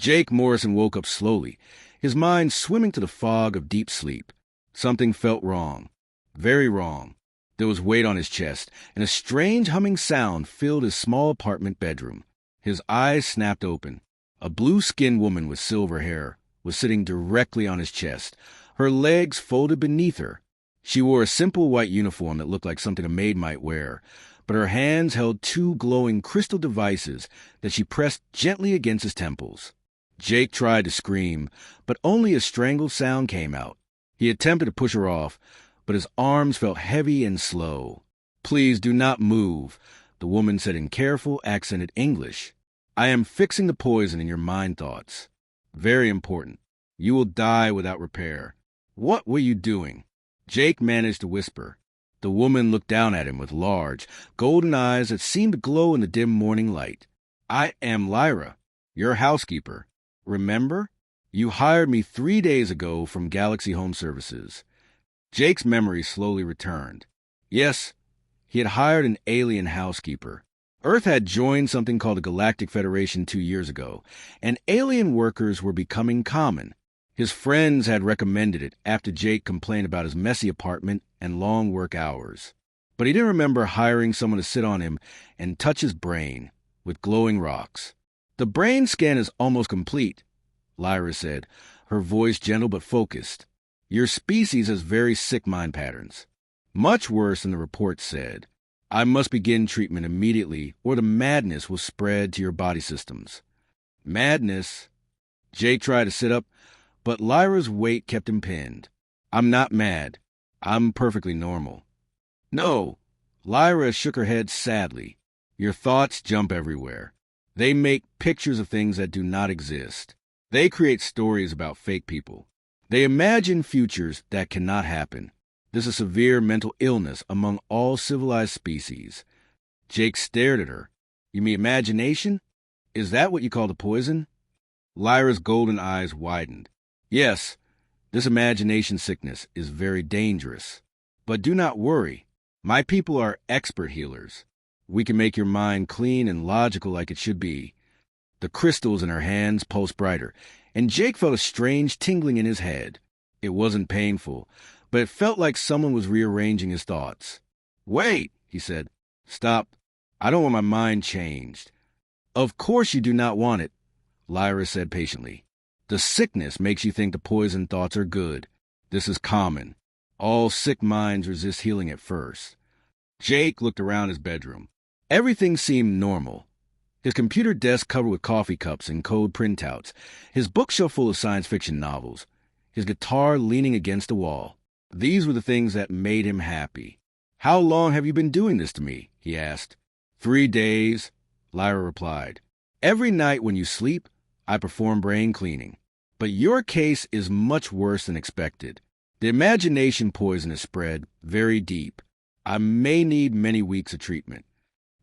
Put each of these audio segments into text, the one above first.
Jake Morrison woke up slowly, his mind swimming to the fog of deep sleep. Something felt wrong. Very wrong. There was weight on his chest, and a strange humming sound filled his small apartment bedroom. His eyes snapped open. A blue-skinned woman with silver hair was sitting directly on his chest, her legs folded beneath her. She wore a simple white uniform that looked like something a maid might wear, but her hands held two glowing crystal devices that she pressed gently against his temples. Jake tried to scream, but only a strangled sound came out. He attempted to push her off, but his arms felt heavy and slow. "Please do not move," the woman said in careful, accented English. "I am fixing the poison in your mind thoughts. Very important. You will die without repair." "What were you doing?" Jake managed to whisper. The woman looked down at him with large, golden eyes that seemed to glow in the dim morning light. "I am Lyra, your housekeeper. Remember? You hired me 3 days ago from Galaxy Home Services." Jake's memory slowly returned. Yes, he had hired an alien housekeeper. Earth had joined something called the Galactic Federation 2 years ago, and alien workers were becoming common. His friends had recommended it after Jake complained about his messy apartment and long work hours. But he didn't remember hiring someone to sit on him and touch his brain with glowing rocks. "The brain scan is almost complete," Lyra said, her voice gentle but focused. "Your species has very sick mind patterns. Much worse than the report said. I must begin treatment immediately, or the madness will spread to your body systems." "Madness?" Jake tried to sit up, but Lyra's weight kept him pinned. "I'm not mad. I'm perfectly normal." "No." Lyra shook her head sadly. "Your thoughts jump everywhere. They make pictures of things that do not exist. They create stories about fake people. They imagine futures that cannot happen. This is severe mental illness among all civilized species." Jake stared at her. "You mean imagination? Is that what you call the poison?" Lyra's golden eyes widened. "Yes, this imagination sickness is very dangerous. But do not worry. My people are expert healers. We can make your mind clean and logical like it should be." The crystals in her hands pulsed brighter, and Jake felt a strange tingling in his head. It wasn't painful, but it felt like someone was rearranging his thoughts. "Wait," he said. "Stop. I don't want my mind changed." "Of course you do not want it," Lyra said patiently. "The sickness makes you think the poison thoughts are good. This is common. All sick minds resist healing at first." Jake looked around his bedroom. Everything seemed normal. His computer desk covered with coffee cups and code printouts, his bookshelf full of science fiction novels, his guitar leaning against the wall. These were the things that made him happy. "How long have you been doing this to me?" he asked. 3 days, Lyra replied. "Every night when you sleep, I perform brain cleaning. But your case is much worse than expected. The imagination poison is spread very deep. I may need many weeks of treatment."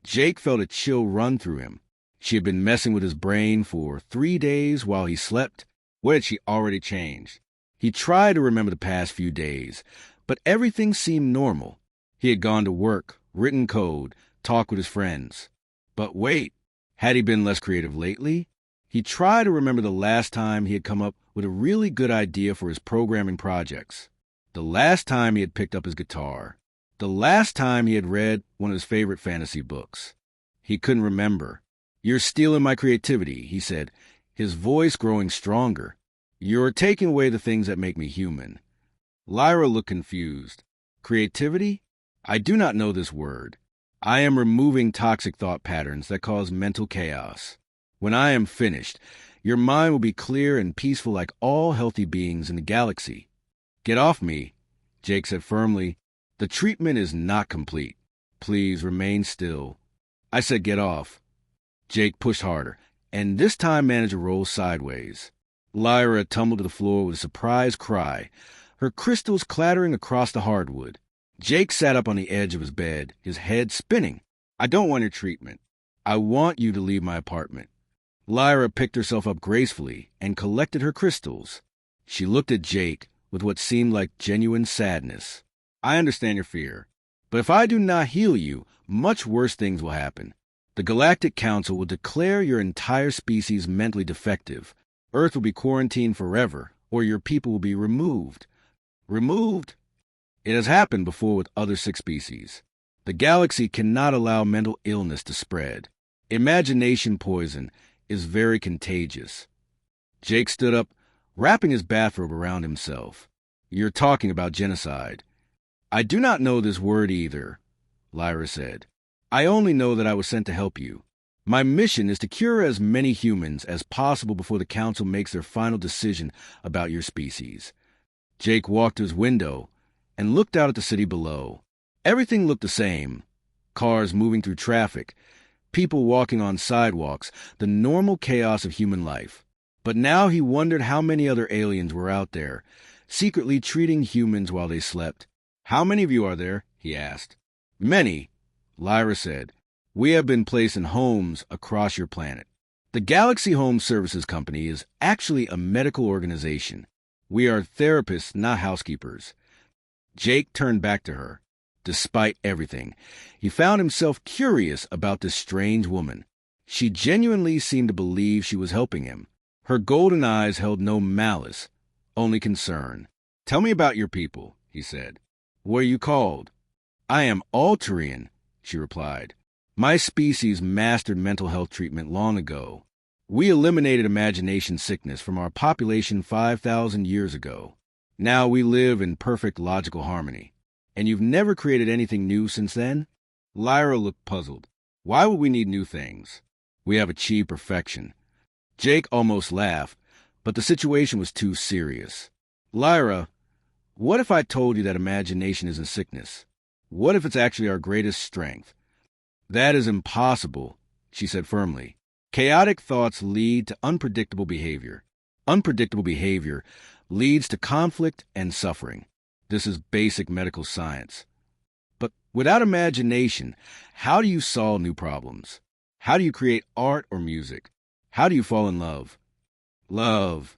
Jake felt a chill run through him. She had been messing with his brain for 3 days while he slept. What had she already changed? He tried to remember the past few days, but everything seemed normal. He had gone to work, written code, talked with his friends. But wait, had he been less creative lately? He tried to remember the last time he had come up with a really good idea for his programming projects. The last time he had picked up his guitar. The last time he had read one of his favorite fantasy books. He couldn't remember. "You're stealing my creativity," he said, his voice growing stronger. "You're taking away the things that make me human." Lyra looked confused. "Creativity? I do not know this word. I am removing toxic thought patterns that cause mental chaos. When I am finished, your mind will be clear and peaceful like all healthy beings in the galaxy." "Get off me," Jake said firmly. "The treatment is not complete. Please remain still." "I said get off." Jake pushed harder, and this time managed to roll sideways. Lyra tumbled to the floor with a surprised cry, her crystals clattering across the hardwood. Jake sat up on the edge of his bed, his head spinning. "I don't want your treatment. I want you to leave my apartment." Lyra picked herself up gracefully and collected her crystals. She looked at Jake with what seemed like genuine sadness. "I understand your fear, but if I do not heal you, much worse things will happen. The Galactic Council will declare your entire species mentally defective. Earth will be quarantined forever, or your people will be removed. Removed? It has happened before with other sick species. The galaxy cannot allow mental illness to spread. Imagination poison is very contagious. Jake stood up, wrapping his bathrobe around himself. You're talking about genocide. I do not know this word either, Lyra said. I only know that I was sent to help you. My mission is to cure as many humans as possible before the Council makes their final decision about your species. Jake walked to his window and looked out at the city below. Everything looked the same. Cars moving through traffic, people walking on sidewalks, the normal chaos of human life. But now he wondered how many other aliens were out there, secretly treating humans while they slept. How many of you are there? He asked. Many, Lyra said. We have been placed in homes across your planet. The Galaxy Home Services Company is actually a medical organization. We are therapists, not housekeepers. Jake turned back to her. Despite everything, he found himself curious about this strange woman. She genuinely seemed to believe she was helping him. Her golden eyes held no malice, only concern. Tell me about your people, he said. What are you called? I am Altarian, she replied. My species mastered mental health treatment long ago. We eliminated imagination sickness from our population 5,000 years ago. Now we live in perfect logical harmony. And you've never created anything new since then? Lyra looked puzzled. Why would we need new things? We have achieved perfection. Jake almost laughed, but the situation was too serious. Lyra, what if I told you that imagination isn't sickness? What if it's actually our greatest strength? That is impossible, she said firmly. Chaotic thoughts lead to unpredictable behavior. Unpredictable behavior leads to conflict and suffering. This is basic medical science. But without imagination, how do you solve new problems? How do you create art or music? How do you fall in love? Love.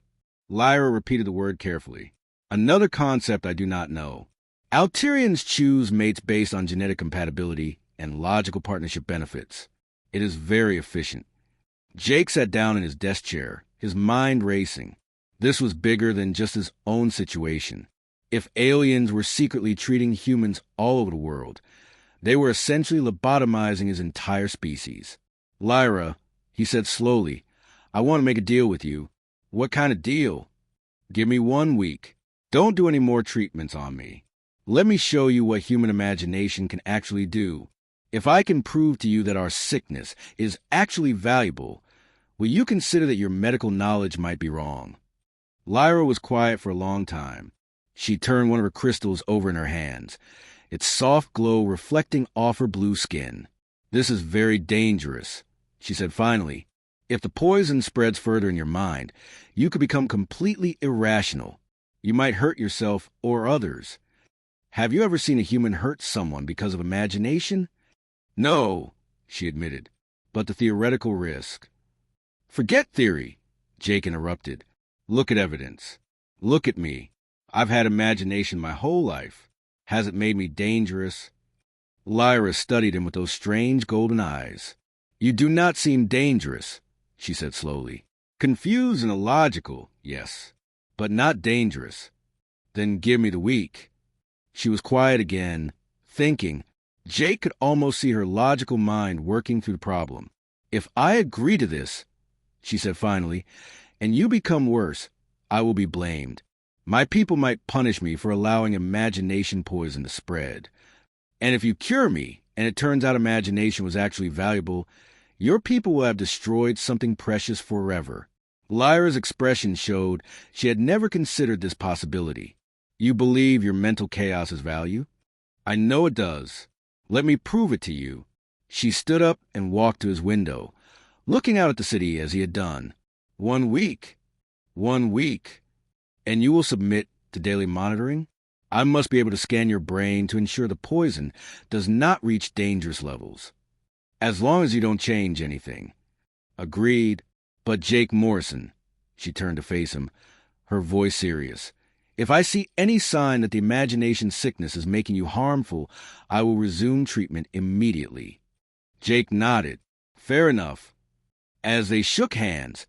Lyra repeated the word carefully. Another concept I do not know. Altarians choose mates based on genetic compatibility and logical partnership benefits. It is very efficient. Jake sat down in his desk chair, his mind racing. This was bigger than just his own situation. If aliens were secretly treating humans all over the world, they were essentially lobotomizing his entire species. Lyra, he said slowly, I want to make a deal with you. What kind of deal? Give me 1 week. Don't do any more treatments on me. Let me show you what human imagination can actually do. If I can prove to you that our sickness is actually valuable, will you consider that your medical knowledge might be wrong? Lyra was quiet for a long time. She turned one of her crystals over in her hands, its soft glow reflecting off her blue skin. This is very dangerous, she said finally. If the poison spreads further in your mind, you could become completely irrational. You might hurt yourself or others. Have you ever seen a human hurt someone because of imagination? No, she admitted, but the theoretical risk. Forget theory, Jake interrupted. Look at evidence. Look at me. I've had imagination my whole life. Has it made me dangerous? Lyra studied him with those strange golden eyes. You do not seem dangerous, she said slowly. Confused and illogical, yes, but not dangerous. Then give me the week. She was quiet again, thinking. Jake could almost see her logical mind working through the problem. If I agree to this, she said finally, and you become worse, I will be blamed. My people might punish me for allowing imagination poison to spread. And if you cure me, and it turns out imagination was actually valuable, your people will have destroyed something precious forever. Lyra's expression showed she had never considered this possibility. You believe your mental chaos has value? I know it does. Let me prove it to you. She stood up and walked to his window, looking out at the city as he had done. 1 week. 1 week. And you will submit to daily monitoring? I must be able to scan your brain to ensure the poison does not reach dangerous levels. As long as you don't change anything. Agreed. But Jake Morrison, she turned to face him, her voice serious. If I see any sign that the imagination sickness is making you harmful, I will resume treatment immediately. Jake nodded. Fair enough. As they shook hands,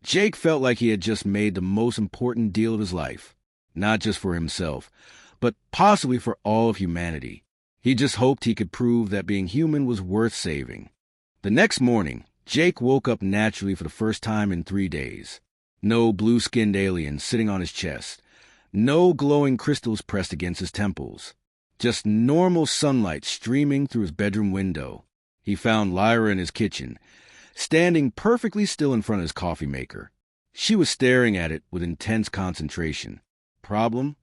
Jake felt like he had just made the most important deal of his life, not just for himself, but possibly for all of humanity. He just hoped he could prove that being human was worth saving. The next morning, Jake woke up naturally for the first time in 3 days. No blue-skinned aliens sitting on his chest. No glowing crystals pressed against his temples. Just normal sunlight streaming through his bedroom window. He found Lyra in his kitchen, standing perfectly still in front of his coffee maker. She was staring at it with intense concentration. Problem?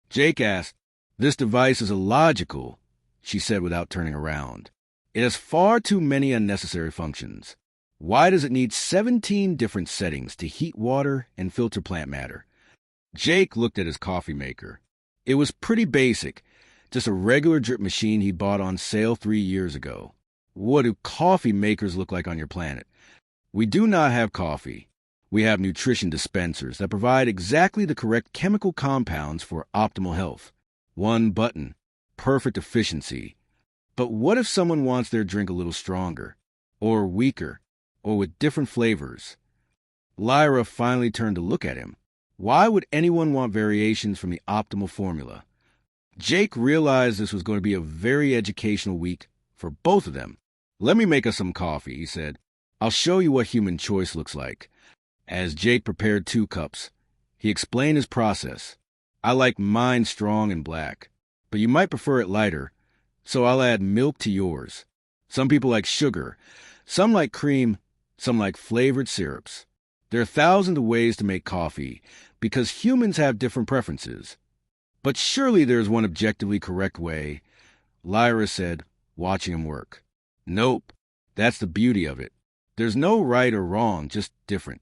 Jake asked. This device is illogical, she said without turning around. It has far too many unnecessary functions. Why does it need 17 different settings to heat water and filter plant matter? Jake looked at his coffee maker. It was pretty basic, just a regular drip machine he bought on sale 3 years ago. What do coffee makers look like on your planet? We do not have coffee. We have nutrition dispensers that provide exactly the correct chemical compounds for optimal health. One button. Perfect efficiency. But what if someone wants their drink a little stronger, or weaker, or with different flavors? Lyra finally turned to look at him. Why would anyone want variations from the optimal formula? Jake realized this was going to be a very educational week for both of them. Let me make us some coffee, he said. I'll show you what human choice looks like. As Jake prepared 2 cups, he explained his process. I like mine strong and black, but you might prefer it lighter, so I'll add milk to yours. Some people like sugar, some like cream, some like flavored syrups. There are thousands of ways to make coffee because humans have different preferences. But surely there's one objectively correct way, Lyra said, watching him work. Nope, that's the beauty of it. There's no right or wrong, just different.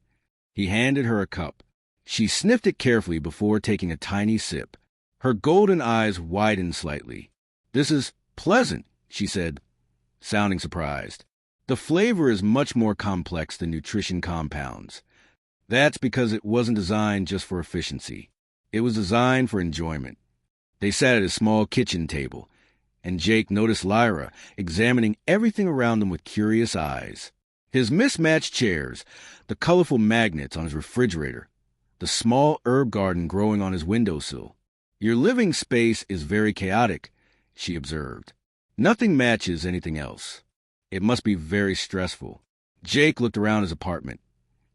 He handed her a cup. She sniffed it carefully before taking a tiny sip. Her golden eyes widened slightly. This is pleasant, she said, sounding surprised. The flavor is much more complex than nutrition compounds. That's because it wasn't designed just for efficiency. It was designed for enjoyment. They sat at a small kitchen table, and Jake noticed Lyra examining everything around them with curious eyes. His mismatched chairs, the colorful magnets on his refrigerator, the small herb garden growing on his windowsill. Your living space is very chaotic, she observed. Nothing matches anything else. It must be very stressful. Jake looked around his apartment,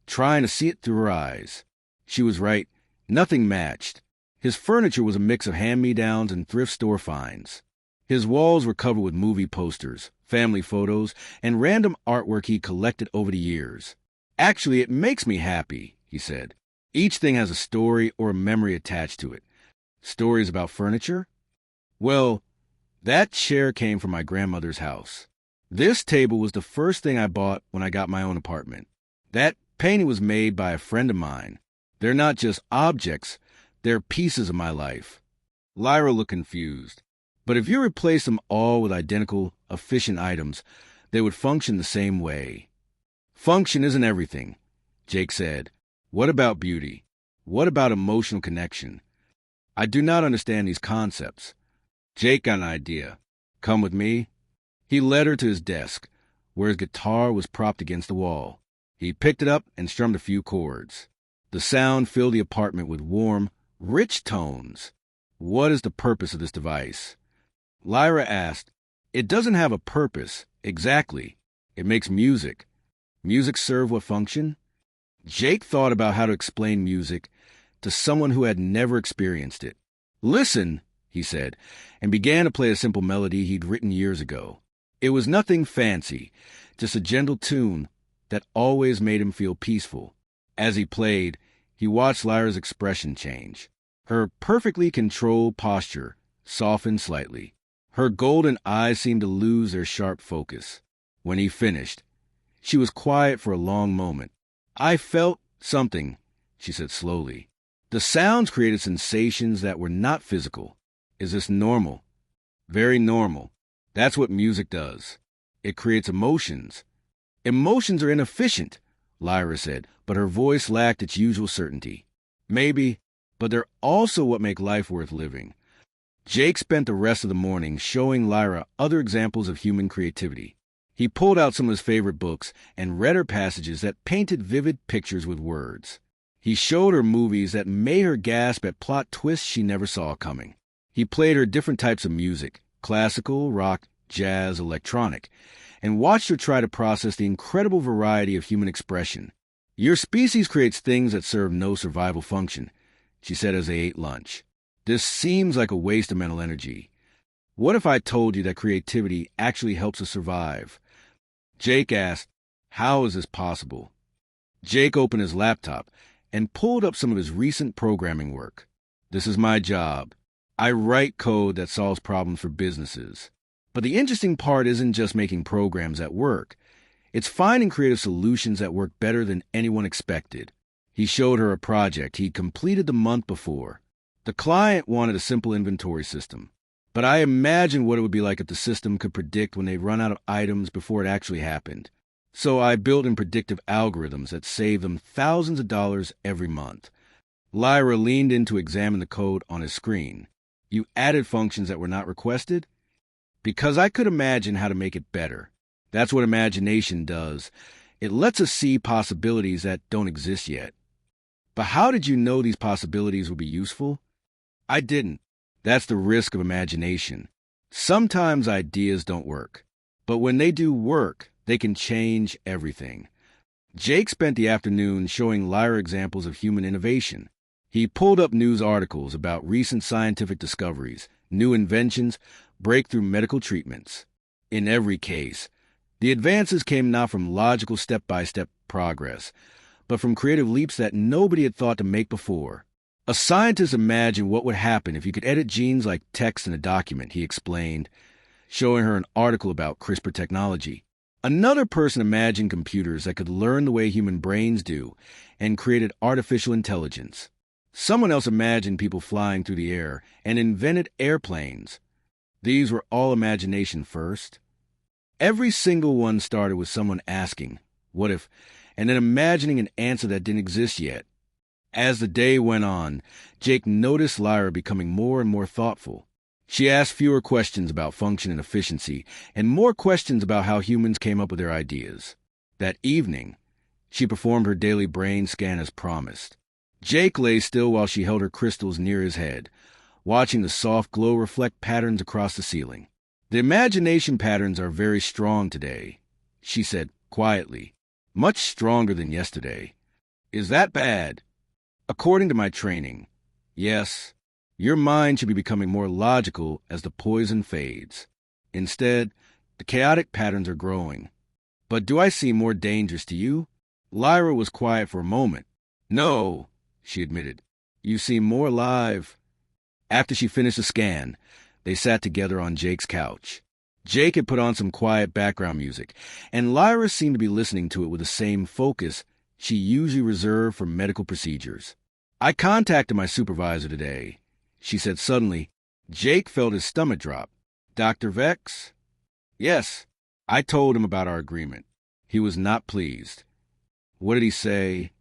trying to see it through her eyes. She was right. Nothing matched. His furniture was a mix of hand-me-downs and thrift store finds. His walls were covered with movie posters, family photos, and random artwork he collected over the years. Actually, it makes me happy, he said. Each thing has a story or a memory attached to it. Stories about furniture? Well, that chair came from my grandmother's house. This table was the first thing I bought when I got my own apartment. That painting was made by a friend of mine. They're not just objects, they're pieces of my life. Lyra looked confused. But if you replace them all with identical, efficient items, they would function the same way. Function isn't everything, Jake said. What about beauty? What about emotional connection? I do not understand these concepts. Jake got an idea. Come with me. He led her to his desk, where his guitar was propped against the wall. He picked it up and strummed a few chords. The sound filled the apartment with warm, rich tones. What is the purpose of this device? Lyra asked. It doesn't have a purpose, exactly. It makes music. Music serve what function? Jake thought about how to explain music to someone who had never experienced it. Listen, he said, and began to play a simple melody he'd written years ago. It was nothing fancy, just a gentle tune that always made him feel peaceful. As he played, he watched Lyra's expression change. Her perfectly controlled posture softened slightly. Her golden eyes seemed to lose their sharp focus. When he finished, she was quiet for a long moment. I felt something, she said slowly. The sounds created sensations that were not physical. Is this normal? Very normal. That's what music does. It creates emotions. Emotions are inefficient, Lyra said, but her voice lacked its usual certainty. Maybe, but they're also what make life worth living. Jake spent the rest of the morning showing Lyra other examples of human creativity. He pulled out some of his favorite books and read her passages that painted vivid pictures with words. He showed her movies that made her gasp at plot twists she never saw coming. He played her different types of music, classical, rock, jazz, electronic, and watched her try to process the incredible variety of human expression. "Your species creates things that serve no survival function," she said as they ate lunch. "This seems like a waste of mental energy. What if I told you that creativity actually helps us survive?" Jake asked, "How is this possible?" Jake opened his laptop and pulled up some of his recent programming work. "This is my job. I write code that solves problems for businesses. But the interesting part isn't just making programs that work. It's finding creative solutions that work better than anyone expected." He showed her a project he'd completed the month before. The client wanted a simple inventory system, but I imagined what it would be like if the system could predict when they run out of items before it actually happened. So I built in predictive algorithms that save them thousands of dollars every month. Lyra leaned in to examine the code on his screen. "You added functions that were not requested?" "Because I could imagine how to make it better. That's what imagination does. It lets us see possibilities that don't exist yet." "But how did you know these possibilities would be useful?" "I didn't. That's the risk of imagination. Sometimes ideas don't work. But when they do work, they can change everything." Jake spent the afternoon showing Lyra examples of human innovation. He pulled up news articles about recent scientific discoveries, new inventions, breakthrough medical treatments. In every case, the advances came not from logical step-by-step progress, but from creative leaps that nobody had thought to make before. "A scientist imagined what would happen if you could edit genes like text in a document," he explained, showing her an article about CRISPR technology. "Another person imagined computers that could learn the way human brains do and created artificial intelligence. Someone else imagined people flying through the air and invented airplanes. These were all imagination first. Every single one started with someone asking, 'What if?' and then imagining an answer that didn't exist yet." As the day went on, Jake noticed Lyra becoming more and more thoughtful. She asked fewer questions about function and efficiency, and more questions about how humans came up with their ideas. That evening, she performed her daily brain scan as promised. Jake lay still while she held her crystals near his head, watching the soft glow reflect patterns across the ceiling. "The imagination patterns are very strong today," she said quietly. "Much stronger than yesterday." "Is that bad?" "According to my training, yes. Your mind should be becoming more logical as the poison fades. Instead, the chaotic patterns are growing." "But do I seem more dangerous to you?" Lyra was quiet for a moment. "No," she admitted. "You seem more alive." After she finished the scan, they sat together on Jake's couch. Jake had put on some quiet background music, and Lyra seemed to be listening to it with the same focus she usually reserved for medical procedures. "I contacted my supervisor today," she said suddenly. Jake felt his stomach drop. "Dr. Vex?" "Yes." "I told him about our agreement. He was not pleased." "What did he say?"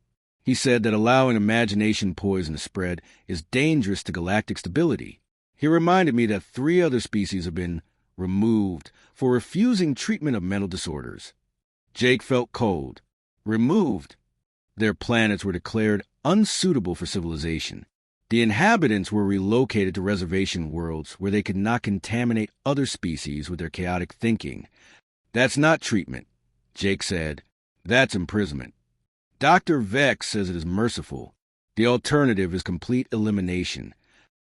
"He said that allowing imagination poison to spread is dangerous to galactic stability. He reminded me that 3 other species have been removed for refusing treatment of mental disorders." Jake felt cold. "Removed?" "Their planets were declared unsuitable for civilization. The inhabitants were relocated to reservation worlds where they could not contaminate other species with their chaotic thinking." "That's not treatment," Jake said. "That's imprisonment. Dr. Vex says it is merciful. The alternative is complete elimination."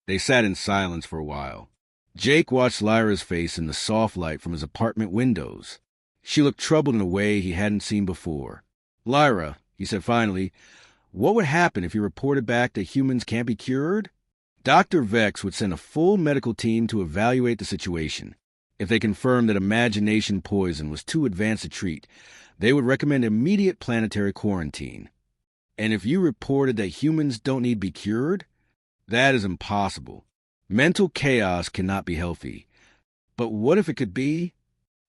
They sat in silence for a while. Jake watched Lyra's face in the soft light from his apartment windows. She looked troubled in a way he hadn't seen before. "Lyra," he said finally, "what would happen if you reported back that humans can't be cured?" Dr. Vex would send a full medical team to evaluate the situation. If they confirmed that imagination poison was too advanced to treat, they would recommend immediate planetary quarantine. "And if you reported that humans don't need to be cured?" "That is impossible. Mental chaos cannot be healthy." "But what if it could be?"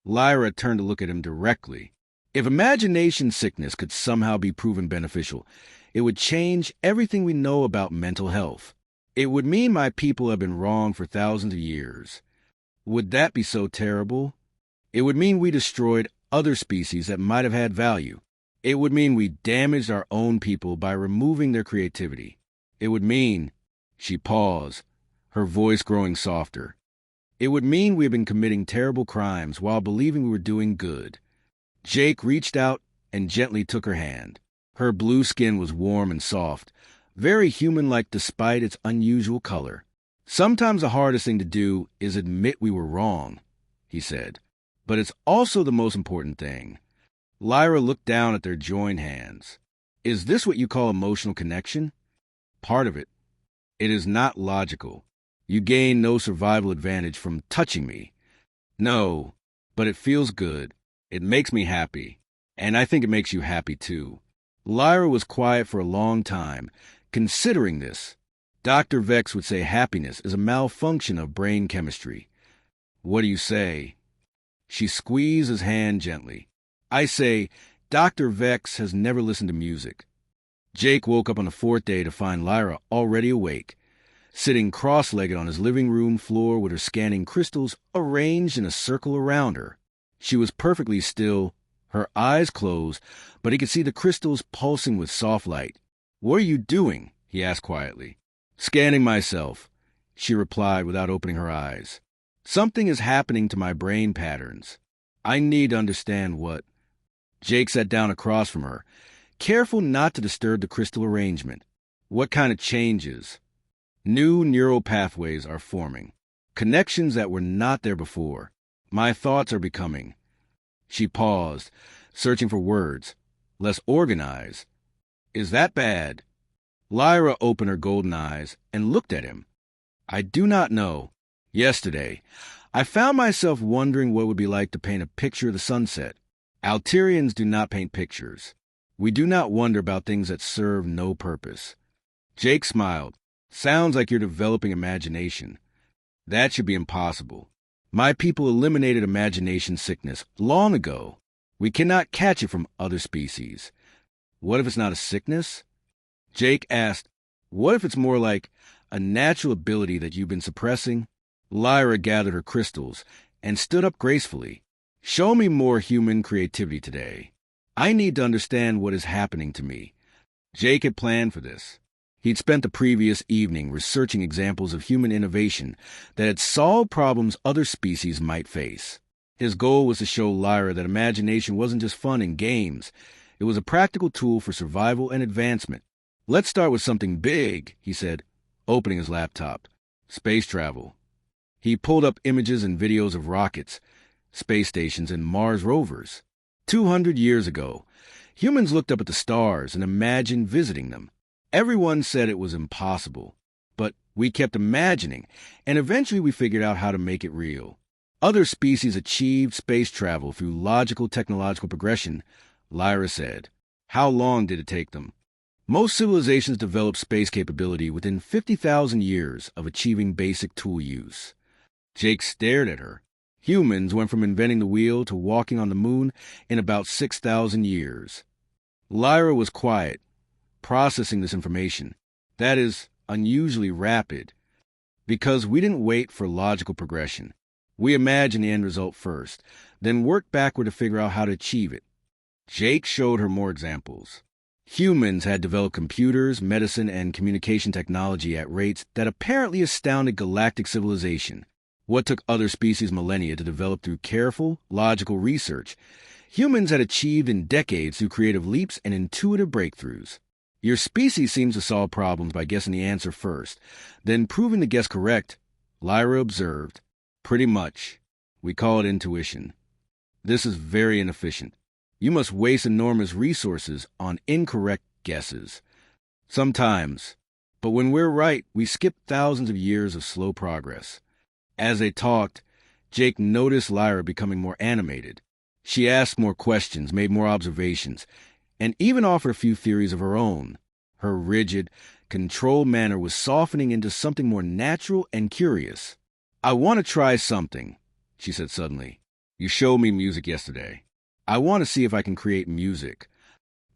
Lyra turned to look at him directly. "If imagination sickness could somehow be proven beneficial, it would change everything we know about mental health. It would mean my people have been wrong for thousands of years. Would that be so terrible? It would mean we destroyed other species that might have had value. It would mean we damaged our own people by removing their creativity. It would mean, she paused, her voice growing softer. It would mean we had been committing terrible crimes while believing we were doing good. Jake reached out and gently took her hand. Her blue skin was warm and soft, very human-like despite its unusual color. Sometimes the hardest thing to do is admit we were wrong, he said. But it's also the most important thing. Lyra looked down at their joined hands. Is this what you call emotional connection? Part of it. It is not logical. You gain no survival advantage from touching me. No, but it feels good. It makes me happy. And I think it makes you happy too. Lyra was quiet for a long time, considering this. Dr. Vex would say happiness is a malfunction of brain chemistry. What do you say? She squeezed his hand gently. I say, Dr. Vex has never listened to music. Jake woke up on the fourth day to find Lyra already awake, sitting cross-legged on his living room floor with her scanning crystals arranged in a circle around her. She was perfectly still, her eyes closed, but he could see the crystals pulsing with soft light. What are you doing? He asked quietly. Scanning myself, she replied without opening her eyes. Something is happening to my brain patterns. I need to understand what. Jake sat down across from her, careful not to disturb the crystal arrangement. What kind of changes? New neural pathways are forming, connections that were not there before. My thoughts are becoming. She paused, searching for words. Less organized. Is that bad? Lyra opened her golden eyes and looked at him. I do not know. Yesterday, I found myself wondering what it would be like to paint a picture of the sunset. Alterians do not paint pictures. We do not wonder about things that serve no purpose. Jake smiled. Sounds like you're developing imagination. That should be impossible. My people eliminated imagination sickness long ago. We cannot catch it from other species. What if it's not a sickness? Jake asked, what if it's more like a natural ability that you've been suppressing? Lyra gathered her crystals and stood up gracefully. Show me more human creativity today. I need to understand what is happening to me. Jake had planned for this. He'd spent the previous evening researching examples of human innovation that had solved problems other species might face. His goal was to show Lyra that imagination wasn't just fun and games. It was a practical tool for survival and advancement. Let's start with something big, he said, opening his laptop. Space travel. He pulled up images and videos of rockets, space stations, and Mars rovers. 200 years ago, humans looked up at the stars and imagined visiting them. Everyone said it was impossible, but we kept imagining, and eventually we figured out how to make it real. Other species achieved space travel through logical technological progression, Lyra said. How long did it take them? Most civilizations developed space capability within 50,000 years of achieving basic tool use. Jake stared at her. Humans went from inventing the wheel to walking on the moon in about 6,000 years. Lyra was quiet, processing this information. That is unusually rapid, because we didn't wait for logical progression. We imagined the end result first, then worked backward to figure out how to achieve it. Jake showed her more examples. Humans had developed computers, medicine, and communication technology at rates that apparently astounded galactic civilization. What took other species millennia to develop through careful, logical research, humans had achieved in decades through creative leaps and intuitive breakthroughs. Your species seems to solve problems by guessing the answer first, then proving the guess correct, Lyra observed. Pretty much. We call it intuition. This is very inefficient. You must waste enormous resources on incorrect guesses. Sometimes. But when we're right, we skip thousands of years of slow progress. As they talked, Jake noticed Lyra becoming more animated. She asked more questions, made more observations, and even offered a few theories of her own. Her rigid, controlled manner was softening into something more natural and curious. I want to try something, she said suddenly. You showed me music yesterday. I want to see if I can create music.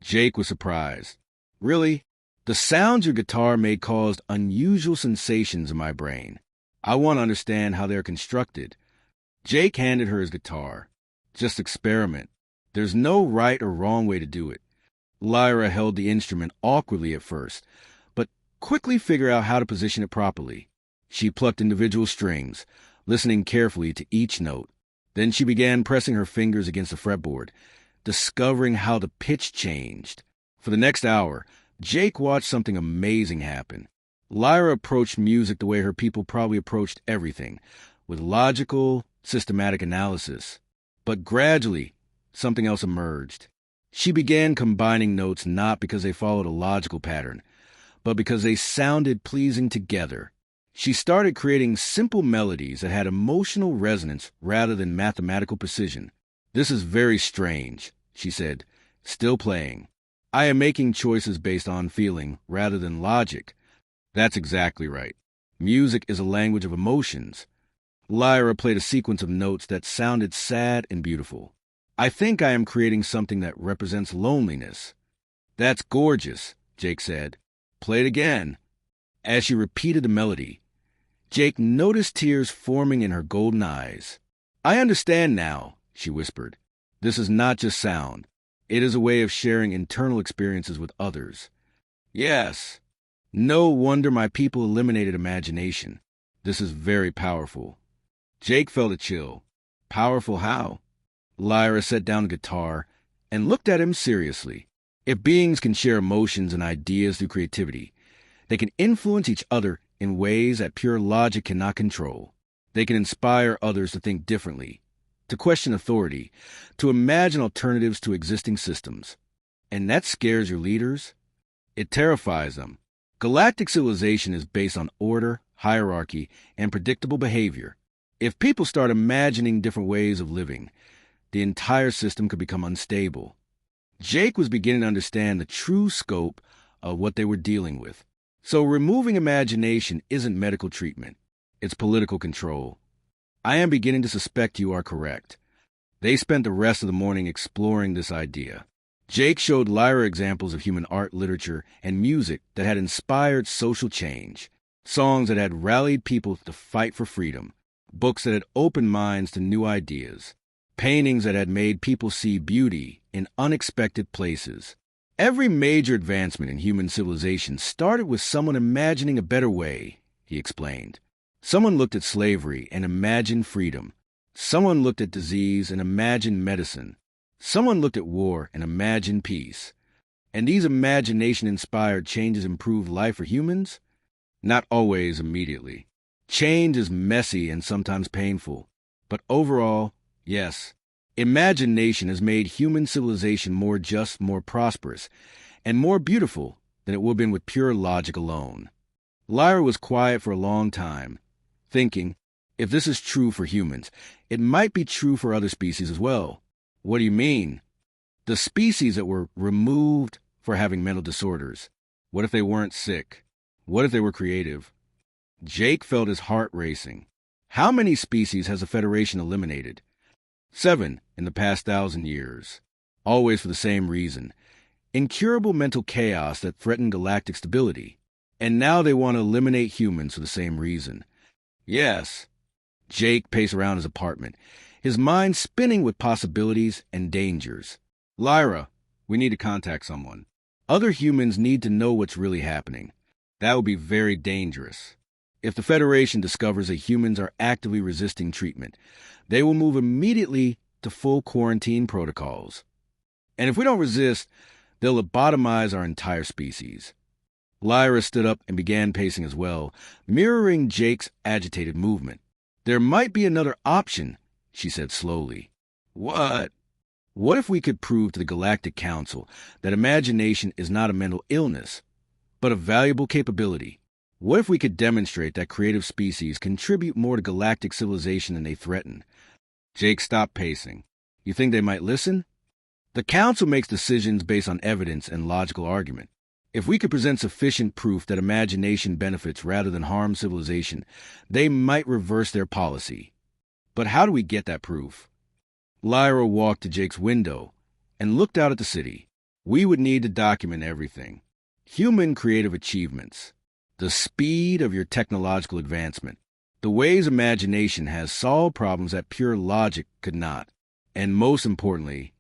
Jake was surprised. Really? The sounds your guitar made caused unusual sensations in my brain. I want to understand how they're constructed. Jake handed her his guitar. Just experiment. There's no right or wrong way to do it. Lyra held the instrument awkwardly at first, but quickly figured out how to position it properly. She plucked individual strings, listening carefully to each note. Then she began pressing her fingers against the fretboard, discovering how the pitch changed. For the next hour, Jake watched something amazing happen. Lyra approached music the way her people probably approached everything, with logical, systematic analysis. But gradually, something else emerged. She began combining notes not because they followed a logical pattern, but because they sounded pleasing together. She started creating simple melodies that had emotional resonance rather than mathematical precision. "This is very strange," she said, still playing. "I am making choices based on feeling rather than logic." "That's exactly right. Music is a language of emotions." Lyra played a sequence of notes that sounded sad and beautiful. "I think I am creating something that represents loneliness." "That's gorgeous," Jake said. "Play it again." As she repeated the melody, Jake noticed tears forming in her golden eyes. "I understand now," she whispered. "This is not just sound. It is a way of sharing internal experiences with others." "Yes. No wonder my people eliminated imagination. This is very powerful." Jake felt a chill. Powerful how? Lyra set down the guitar and looked at him seriously. If beings can share emotions and ideas through creativity, they can influence each other in ways that pure logic cannot control. They can inspire others to think differently, to question authority, to imagine alternatives to existing systems. And that scares your leaders? It terrifies them. Galactic civilization is based on order, hierarchy, and predictable behavior. If people start imagining different ways of living, the entire system could become unstable. Jake was beginning to understand the true scope of what they were dealing with. So removing imagination isn't medical treatment. It's political control. I am beginning to suspect you are correct. They spent the rest of the morning exploring this idea. Jake showed Lyra examples of human art, literature, and music that had inspired social change, songs that had rallied people to fight for freedom, books that had opened minds to new ideas, paintings that had made people see beauty in unexpected places. Every major advancement in human civilization started with someone imagining a better way, he explained. Someone looked at slavery and imagined freedom. Someone looked at disease and imagined medicine. Someone looked at war and imagined peace. And these imagination-inspired changes improved life for humans? Not always immediately. Change is messy and sometimes painful. But overall, yes, imagination has made human civilization more just, more prosperous, and more beautiful than it would have been with pure logic alone. Lyra was quiet for a long time, thinking, if this is true for humans, it might be true for other species as well. What do you mean? The species that were removed for having mental disorders. What if they weren't sick? What if they were creative? Jake felt his heart racing. How many species has the Federation eliminated? 7 in the past 1,000 years. Always for the same reason. Incurable mental chaos that threatened galactic stability. And now they want to eliminate humans for the same reason. Yes. Jake paced around his apartment, his mind spinning with possibilities and dangers. Lyra, we need to contact someone. Other humans need to know what's really happening. That would be very dangerous. If the Federation discovers that humans are actively resisting treatment, they will move immediately to full quarantine protocols. And if we don't resist, they'll lobotomize our entire species. Lyra stood up and began pacing as well, mirroring Jake's agitated movement. There might be another option, she said slowly. What? What if we could prove to the Galactic Council that imagination is not a mental illness, but a valuable capability? What if we could demonstrate that creative species contribute more to galactic civilization than they threaten? Jake stopped pacing. You think they might listen? The Council makes decisions based on evidence and logical argument. If we could present sufficient proof that imagination benefits rather than harms civilization, they might reverse their policy. But how do we get that proof? Lyra walked to Jake's window and looked out at the city. We would need to document everything. Human creative achievements. The speed of your technological advancement. The ways imagination has solved problems that pure logic could not. And most importantly,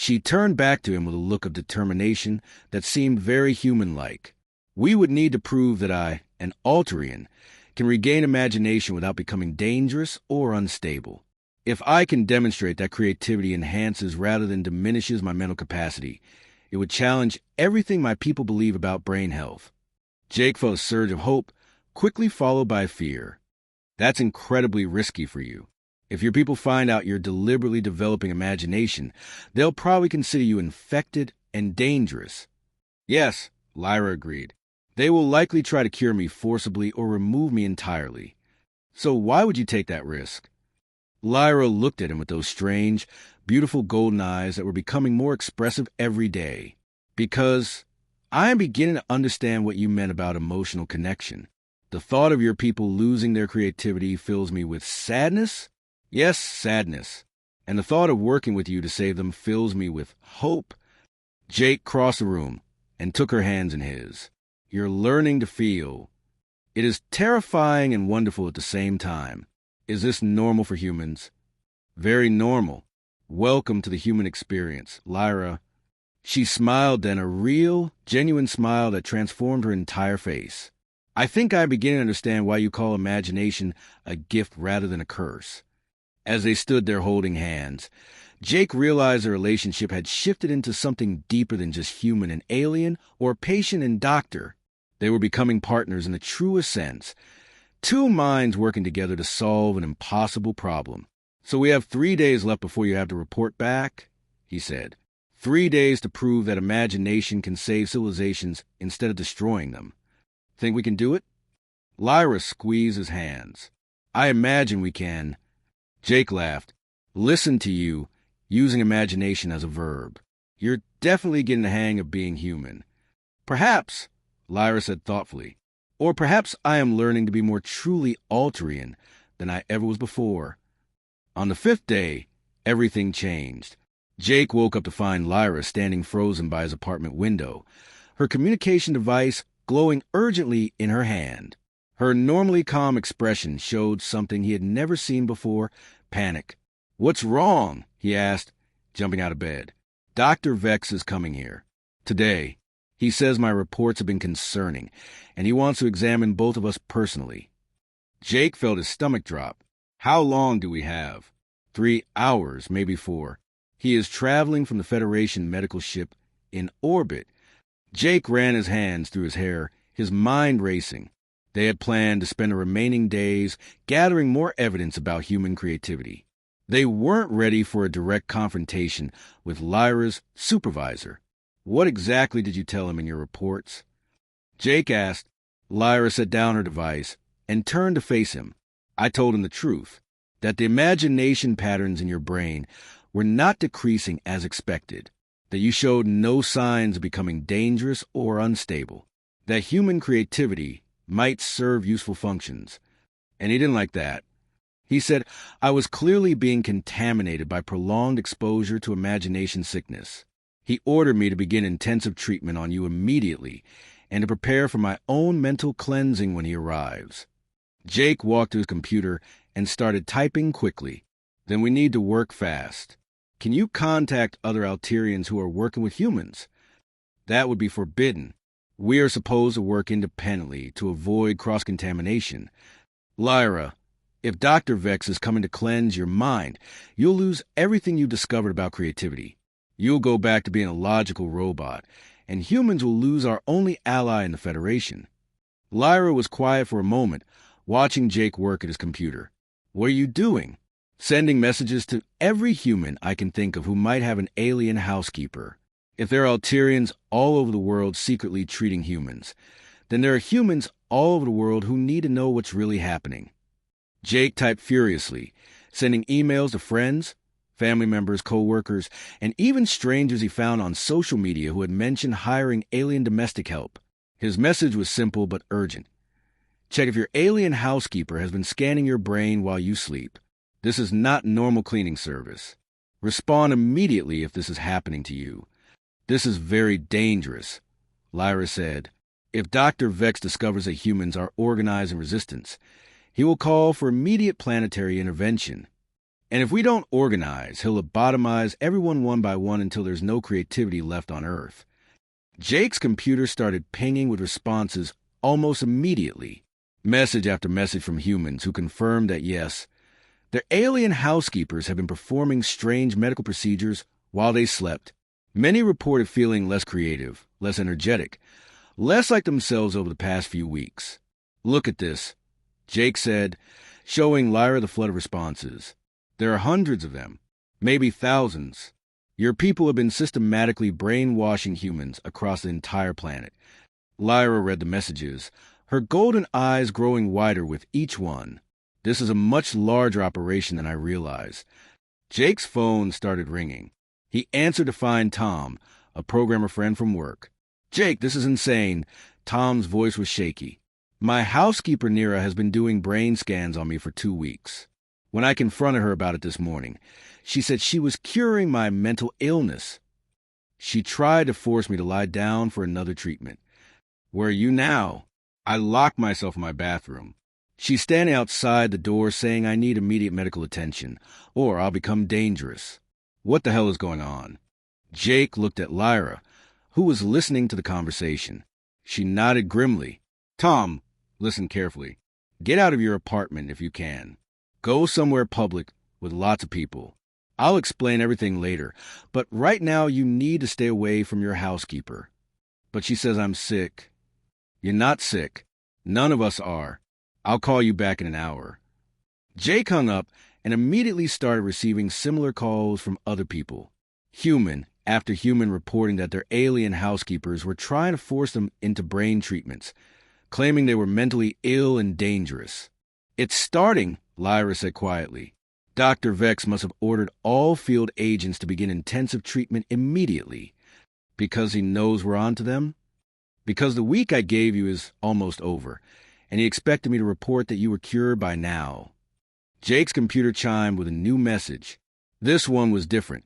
She turned back to him with a look of determination that seemed very human-like. "We would need to prove that I, an Alterian, can regain imagination without becoming dangerous or unstable. If I can demonstrate that creativity enhances rather than diminishes my mental capacity, it would challenge everything my people believe about brain health." Jake felt a surge of hope, quickly followed by fear. "That's incredibly risky for you. If your people find out you're deliberately developing imagination, they'll probably consider you infected and dangerous." "Yes," Lyra agreed. "They will likely try to cure me forcibly or remove me entirely. So why would you take that risk?" Lyra looked at him with those strange, beautiful golden eyes that were becoming more expressive every day. "Because I am beginning to understand what you meant about emotional connection. The thought of your people losing their creativity fills me with sadness. Yes, sadness. And the thought of working with you to save them fills me with hope." Jake crossed the room and took her hands in his. "You're learning to feel. It is terrifying and wonderful at the same time. Is this normal for humans?" "Very normal. Welcome to the human experience, Lyra." She smiled then, a real, genuine smile that transformed her entire face. "I think I begin to understand why you call imagination a gift rather than a curse." As they stood there holding hands, Jake realized their relationship had shifted into something deeper than just human and alien or patient and doctor. They were becoming partners in the truest sense, two minds working together to solve an impossible problem. "So we have 3 days left before you have to report back," he said. 3 days to prove that imagination can save civilizations instead of destroying them. Think we can do it?" Lyra squeezed his hands. "I imagine we can." Jake laughed. "Listen to you, using imagination as a verb. You're definitely getting the hang of being human." "Perhaps," Lyra said thoughtfully. "Or perhaps I am learning to be more truly Alterian than I ever was before." On the 5th day, everything changed. Jake woke up to find Lyra standing frozen by his apartment window, her communication device glowing urgently in her hand. Her normally calm expression showed something he had never seen before: panic. "What's wrong?" he asked, jumping out of bed. "Dr. Vex is coming here. Today. He says my reports have been concerning, and he wants to examine both of us personally." Jake felt his stomach drop. "How long do we have?" 3 hours, maybe 4. He is traveling from the Federation medical ship in orbit. Jake ran his hands through his hair, his mind racing. They had planned to spend the remaining days gathering more evidence about human creativity. They weren't ready for a direct confrontation with Lyra's supervisor. "What exactly did you tell him in your reports?" Jake asked. Lyra set down her device and turned to face him. "I told him the truth, that the imagination patterns in your brain were not decreasing as expected, that you showed no signs of becoming dangerous or unstable, that human creativity might serve useful functions." And he didn't like that. He said, "I was clearly being contaminated by prolonged exposure to imagination sickness. He ordered me to begin intensive treatment on you immediately and to prepare for my own mental cleansing when he arrives." Jake walked to his computer and started typing quickly. "Then we need to work fast. Can you contact other Alterians who are working with humans?" "That would be forbidden. We are supposed to work independently to avoid cross-contamination. Lyra, if Dr. Vex is coming to cleanse your mind, you'll lose everything you've discovered about creativity. You'll go back to being a logical robot, and humans will lose our only ally in the Federation." Lyra was quiet for a moment, watching Jake work at his computer. "What are you doing?" "Sending messages to every human I can think of who might have an alien housekeeper. If there are Alterians all over the world secretly treating humans, then there are humans all over the world who need to know what's really happening." Jake typed furiously, sending emails to friends, family members, co-workers, and even strangers he found on social media who had mentioned hiring alien domestic help. His message was simple but urgent. "Check if your alien housekeeper has been scanning your brain while you sleep. This is not normal cleaning service. Respond immediately if this is happening to you. This is very dangerous," Lyra said. "If Dr. Vex discovers that humans are organized in resistance, he will call for immediate planetary intervention." And if we don't organize, he'll lobotomize everyone one by one until there's no creativity left on Earth. Jake's computer started pinging with responses almost immediately. Message after message from humans who confirmed that yes, their alien housekeepers had been performing strange medical procedures while they slept. Many reported feeling less creative, less energetic, less like themselves over the past few weeks. Look at this, Jake said, showing Lyra the flood of responses. There are hundreds of them, maybe thousands. Your people have been systematically brainwashing humans across the entire planet. Lyra read the messages, her golden eyes growing wider with each one. This is a much larger operation than I realized. Jake's phone started ringing. He answered to find Tom, a programmer friend from work. Jake, this is insane. Tom's voice was shaky. My housekeeper, Nira, has been doing brain scans on me for 2 weeks. When I confronted her about it this morning, she said she was curing my mental illness. She tried to force me to lie down for another treatment. Where are you now? I locked myself in my bathroom. She's standing outside the door saying I need immediate medical attention, or I'll become dangerous. What the hell is going on? Jake looked at Lyra, who was listening to the conversation. She nodded grimly. Tom, listen carefully. Get out of your apartment if you can. Go somewhere public with lots of people. I'll explain everything later, but right now you need to stay away from your housekeeper. But she says I'm sick. You're not sick. None of us are. I'll call you back in an hour. Jake hung up and immediately started receiving similar calls from other people. Human after human reporting that their alien housekeepers were trying to force them into brain treatments, claiming they were mentally ill and dangerous. It's starting, Lyra said quietly. Dr. Vex must have ordered all field agents to begin intensive treatment immediately. Because he knows we're on to them? Because the week I gave you is almost over, and he expected me to report that you were cured by now. Jake's computer chimed with a new message. This one was different.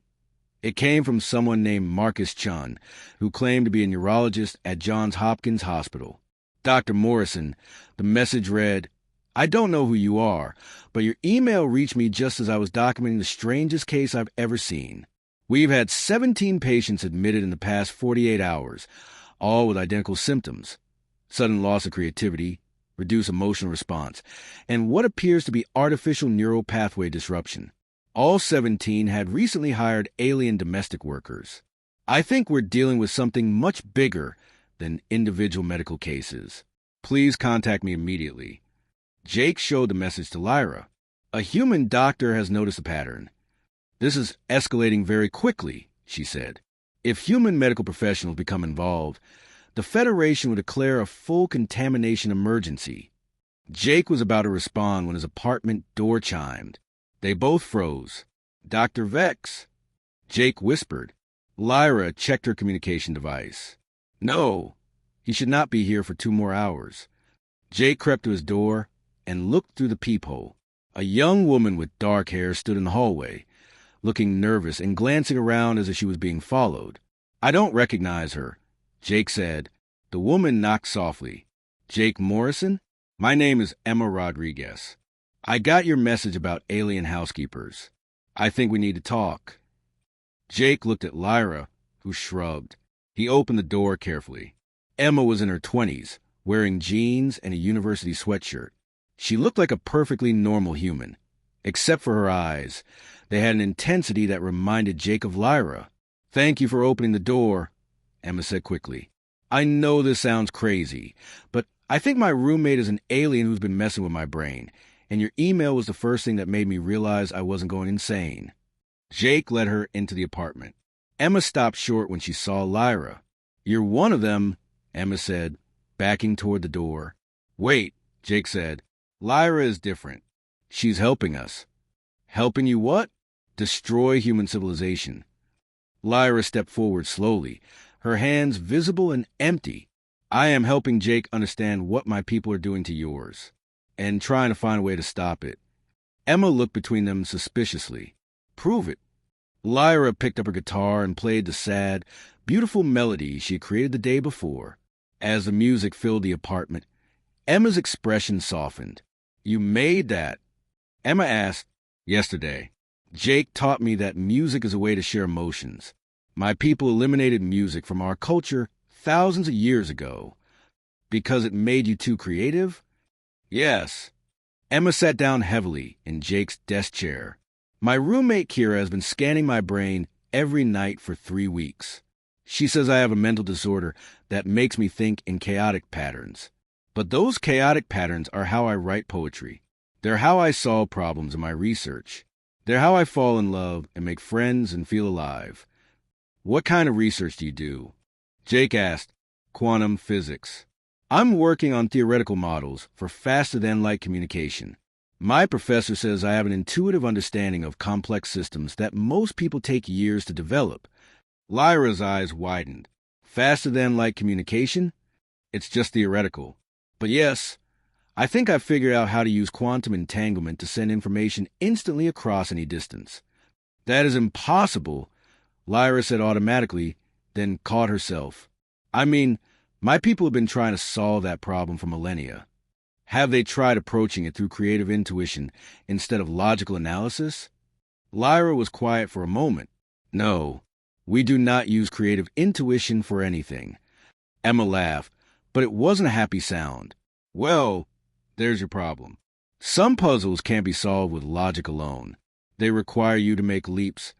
It came from someone named Marcus Chun, who claimed to be a neurologist at Johns Hopkins Hospital. Dr. Morrison, the message read, I don't know who you are, but your email reached me just as I was documenting the strangest case I've ever seen. We've had 17 patients admitted in the past 48 hours, all with identical symptoms. Sudden loss of creativity, reduced emotional response, and what appears to be artificial neural pathway disruption. All 17 had recently hired alien domestic workers. I think we're dealing with something much bigger than individual medical cases. Please contact me immediately. Jake showed the message to Lyra. A human doctor has noticed a pattern. This is escalating very quickly, she said. If human medical professionals become involved, the Federation would declare a full contamination emergency. Jake was about to respond when his apartment door chimed. They both froze. Dr. Vex, Jake whispered. Lyra checked her communication device. No, he should not be here for 2 more hours. Jake crept to his door and looked through the peephole. A young woman with dark hair stood in the hallway, looking nervous and glancing around as if she was being followed. I don't recognize her, Jake said. The woman knocked softly. Jake Morrison? My name is Emma Rodriguez. I got your message about alien housekeepers. I think we need to talk. Jake looked at Lyra, who shrugged. He opened the door carefully. Emma was in her 20s, wearing jeans and a university sweatshirt. She looked like a perfectly normal human, except for her eyes. They had an intensity that reminded Jake of Lyra. Thank you for opening the door, Emma said quickly. I know this sounds crazy, but I think my roommate is an alien who's been messing with my brain, and your email was the first thing that made me realize I wasn't going insane. Jake led her into the apartment. Emma stopped short when she saw Lyra. You're one of them, Emma said, backing toward the door. Wait, Jake said. Lyra is different. She's helping us. Helping you what? Destroy human civilization. Lyra stepped forward slowly, her hands visible and empty. I am helping Jake understand what my people are doing to yours, and trying to find a way to stop it. Emma looked between them suspiciously. Prove it. Lyra picked up her guitar and played the sad, beautiful melody she had created the day before. As the music filled the apartment, Emma's expression softened. You made that? Emma asked. Yesterday. Jake taught me that music is a way to share emotions. My people eliminated music from our culture thousands of years ago. Because it made you too creative? Yes. Emma sat down heavily in Jake's desk chair. My roommate Kira has been scanning my brain every night for 3 weeks. She says I have a mental disorder that makes me think in chaotic patterns. But those chaotic patterns are how I write poetry. They're how I solve problems in my research. They're how I fall in love and make friends and feel alive. What kind of research do you do? Jake asked. Quantum physics. I'm working on theoretical models for faster-than-light communication. My professor says I have an intuitive understanding of complex systems that most people take years to develop. Lyra's eyes widened. Faster-than-light communication? It's just theoretical. But yes, I think I've figured out how to use quantum entanglement to send information instantly across any distance. That is impossible, Lyra said automatically, then caught herself. I mean, my people have been trying to solve that problem for millennia. Have they tried approaching it through creative intuition instead of logical analysis? Lyra was quiet for a moment. No, we do not use creative intuition for anything. Emma laughed, but it wasn't a happy sound. Well, there's your problem. Some puzzles can't be solved with logic alone. They require you to make leaps,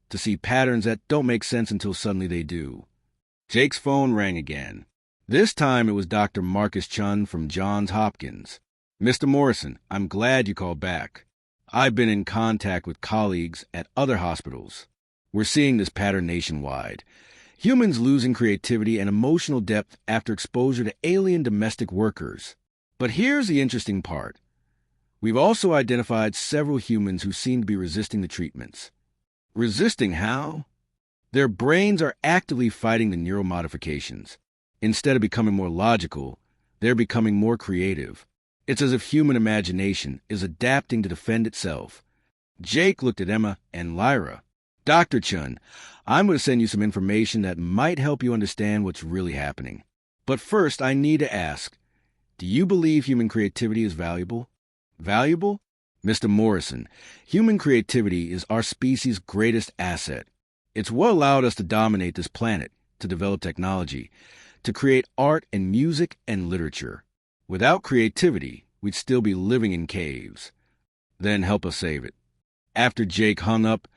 to see patterns that don't make sense until suddenly they do. Jake's phone rang again. This time it was Dr. Marcus Chun from Johns Hopkins. Mr. Morrison, I'm glad you called back. I've been in contact with colleagues at other hospitals. We're seeing this pattern nationwide. Humans losing creativity and emotional depth after exposure to alien domestic workers. But here's the interesting part. We've also identified several humans who seem to be resisting the treatments. Resisting how? Their brains are actively fighting the neural modifications. Instead of becoming more logical, they're becoming more creative. It's as if human imagination is adapting to defend itself. Jake looked at Emma and Lyra. Dr. Chun, I'm going to send you some information that might help you understand what's really happening. But first, I need to ask, do you believe human creativity is valuable? Valuable? Mr. Morrison, human creativity is our species' greatest asset. It's what allowed us to dominate this planet, to develop technology, to create art and music and literature. Without creativity, we'd still be living in caves. Then help us save it. After Jake hung up,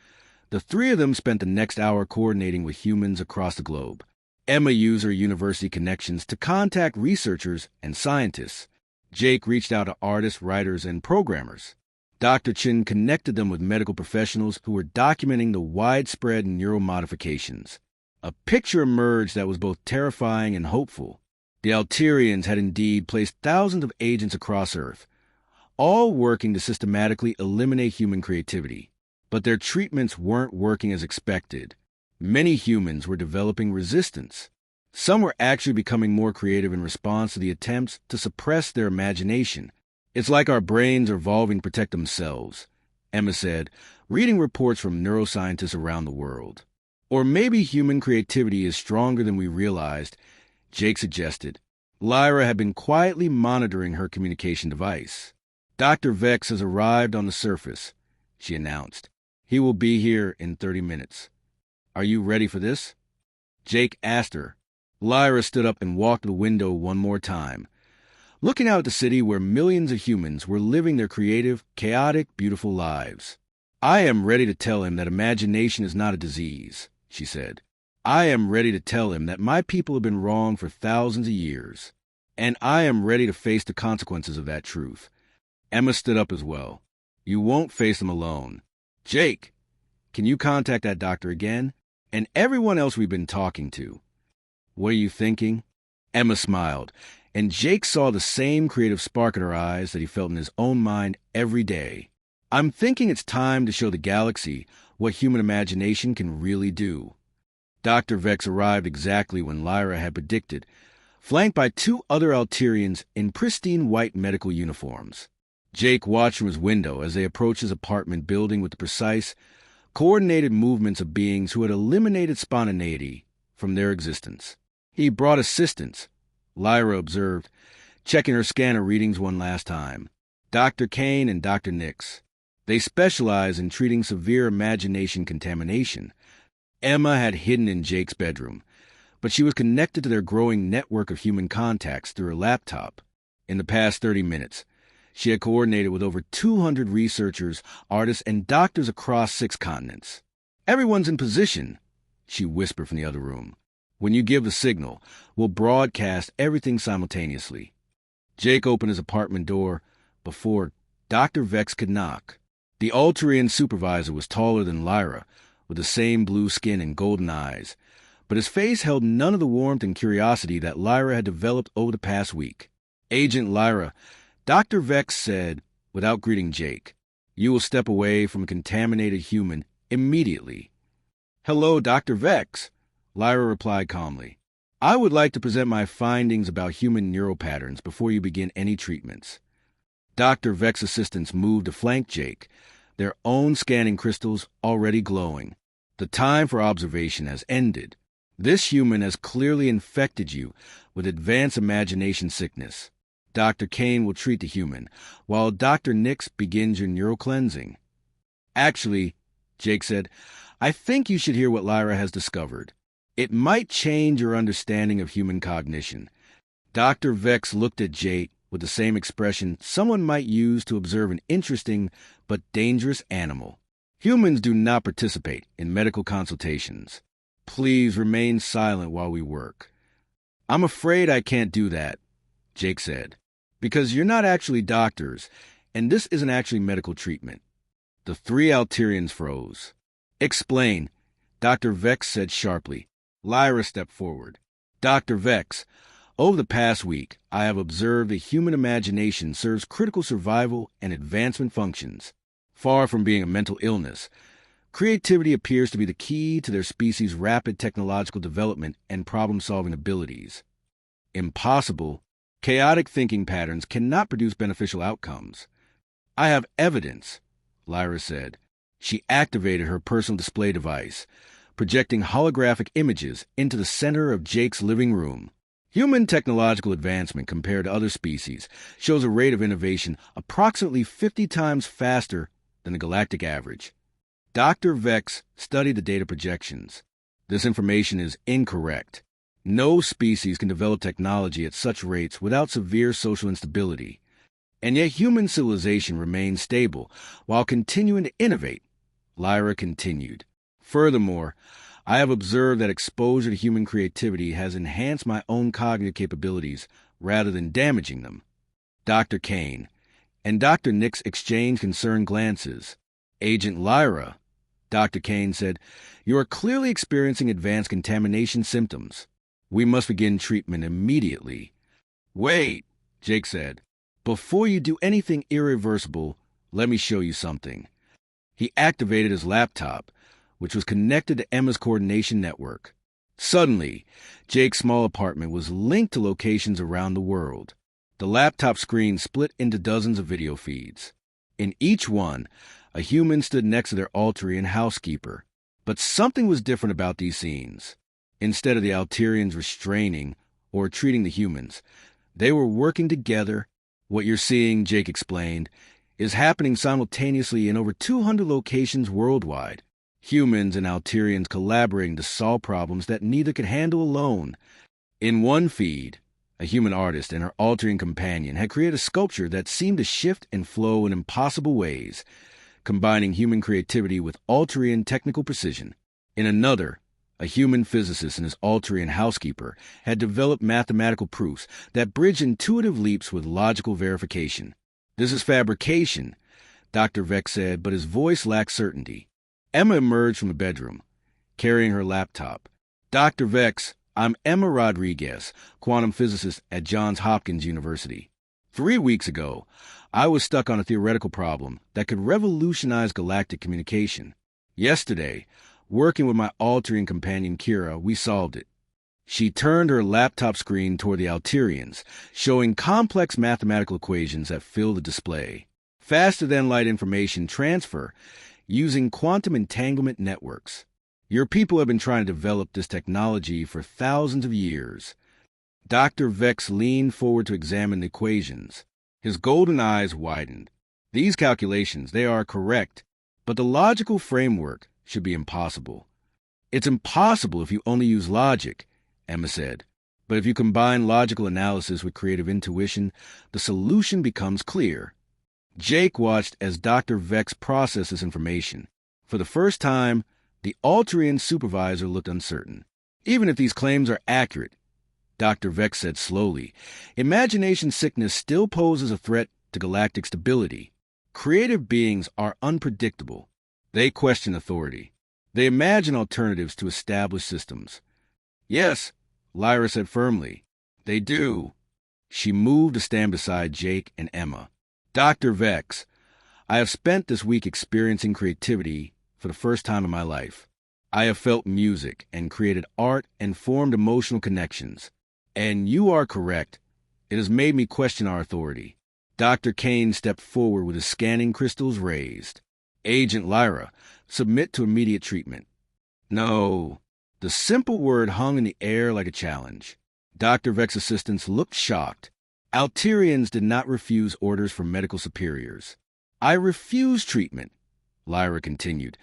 the three of them spent the next hour coordinating with humans across the globe. Emma used her university connections to contact researchers and scientists. Jake reached out to artists, writers, and programmers. Dr. Chin connected them with medical professionals who were documenting the widespread neural modifications. A picture emerged that was both terrifying and hopeful. The Alterians had indeed placed thousands of agents across Earth, all working to systematically eliminate human creativity. But their treatments weren't working as expected. Many humans were developing resistance. Some were actually becoming more creative in response to the attempts to suppress their imagination. It's like our brains are evolving to protect themselves, Emma said, reading reports from neuroscientists around the world. Or maybe human creativity is stronger than we realized, Jake suggested. Lyra had been quietly monitoring her communication device. Dr. Vex has arrived on the surface, she announced. He will be here in 30 minutes. Are you ready for this? Jake asked her. Lyra stood up and walked to the window one more time, looking out at the city where millions of humans were living their creative, chaotic, beautiful lives. I am ready to tell him that imagination is not a disease, she said. I am ready to tell him that my people have been wrong for thousands of years, and I am ready to face the consequences of that truth. Emma stood up as well. You won't face them alone. Jake, can you contact that doctor again? And everyone else we've been talking to. What are you thinking? Emma smiled, and Jake saw the same creative spark in her eyes that he felt in his own mind every day. I'm thinking it's time to show the galaxy what human imagination can really do. Dr. Vex arrived exactly when Lyra had predicted, flanked by 2 other Alterians in pristine white medical uniforms. Jake watched from his window as they approached his apartment building with the precise, coordinated movements of beings who had eliminated spontaneity from their existence. He brought assistants, Lyra observed, checking her scanner readings one last time. Dr. Kane and Dr. Nix. They specialize in treating severe imagination contamination. Emma had hidden in Jake's bedroom, but she was connected to their growing network of human contacts through her laptop. In the past 30 minutes, she had coordinated with over 200 researchers, artists, and doctors across 6 continents. "Everyone's in position," she whispered from the other room. "When you give the signal, we'll broadcast everything simultaneously." Jake opened his apartment door before Dr. Vex could knock. The Alterian supervisor was taller than Lyra, with the same blue skin and golden eyes, but his face held none of the warmth and curiosity that Lyra had developed over the past week. "Agent Lyra," Dr. Vex said, without greeting Jake, "you will step away from a contaminated human immediately." "Hello, Dr. Vex," Lyra replied calmly. "I would like to present my findings about human neural patterns before you begin any treatments." Dr. Vex's assistants moved to flank Jake, their own scanning crystals already glowing. "The time for observation has ended. This human has clearly infected you with advanced imagination sickness. Dr. Kane will treat the human, while Dr. Nix begins your neural cleansing." "Actually," Jake said, "I think you should hear what Lyra has discovered. It might change your understanding of human cognition." Dr. Vex looked at Jake with the same expression someone might use to observe an interesting but dangerous animal. "Humans do not participate in medical consultations. Please remain silent while we work." "I'm afraid I can't do that," Jake said, "because you're not actually doctors, and this isn't actually medical treatment." The 3 Alterians froze. "Explain," Dr. Vex said sharply. Lyra stepped forward. "Dr. Vex, over the past week, I have observed that human imagination serves critical survival and advancement functions. Far from being a mental illness, creativity appears to be the key to their species' rapid technological development and problem-solving abilities. Impossible, chaotic thinking patterns cannot produce beneficial outcomes." "I have evidence," Lyra said. She activated her personal display device, projecting holographic images into the center of Jake's living room. "Human technological advancement compared to other species shows a rate of innovation approximately 50 times faster than the galactic average." Dr. Vex studied the data projections. "This information is incorrect. No species can develop technology at such rates without severe social instability. And yet human civilization remains stable while continuing to innovate," Lyra continued. "Furthermore, I have observed that exposure to human creativity has enhanced my own cognitive capabilities rather than damaging them." Dr. Kane and Dr. Nix exchanged concerned glances. "Agent Lyra," Dr. Kane said, "you are clearly experiencing advanced contamination symptoms. We must begin treatment immediately." "Wait," Jake said. "Before you do anything irreversible, let me show you something." He activated his laptop, which was connected to Emma's coordination network. Suddenly, Jake's small apartment was linked to locations around the world. The laptop screen split into dozens of video feeds. In each one, a human stood next to their Alterian housekeeper. But something was different about these scenes. Instead of the Alterians restraining or treating the humans, they were working together. "What you're seeing," Jake explained, "is happening simultaneously in over 200 locations worldwide. Humans and Alterians collaborating to solve problems that neither could handle alone." In one feed, a human artist and her Alterian companion had created a sculpture that seemed to shift and flow in impossible ways, combining human creativity with Alterian technical precision. In another, a human physicist and his Alterian housekeeper had developed mathematical proofs that bridged intuitive leaps with logical verification. "This is fabrication," Dr. Vex said, but his voice lacked certainty. Emma emerged from the bedroom, carrying her laptop. "Dr. Vex, I'm Emma Rodriguez, quantum physicist at Johns Hopkins University. 3 weeks ago, I was stuck on a theoretical problem that could revolutionize galactic communication. Yesterday, working with my Alterian companion Kira, we solved it." She turned her laptop screen toward the Alterians, showing complex mathematical equations that filled the display. "Faster-than-light information transfer using quantum entanglement networks. Your people have been trying to develop this technology for thousands of years." Dr. Vex leaned forward to examine the equations. His golden eyes widened. These calculations, they are correct, but the logical framework should be impossible. It's impossible if you only use logic, Emma said. But if you combine logical analysis with creative intuition, the solution becomes clear. Jake watched as Dr. Vex processed this information. For the first time, the Alterian supervisor looked uncertain. Even if these claims are accurate, Dr. Vex said slowly, imagination sickness still poses a threat to galactic stability. Creative beings are unpredictable. They question authority. They imagine alternatives to established systems. Yes, Lyra said firmly. They do. She moved to stand beside Jake and Emma. Dr. Vex, I have spent this week experiencing creativity for the first time in my life. I have felt music and created art and formed emotional connections. And you are correct. It has made me question our authority. Dr. Kane stepped forward with his scanning crystals raised. Agent Lyra, submit to immediate treatment. No. The simple word hung in the air like a challenge. Dr. Vex's assistants looked shocked. Alterians did not refuse orders from medical superiors. I refuse treatment, Lyra continued,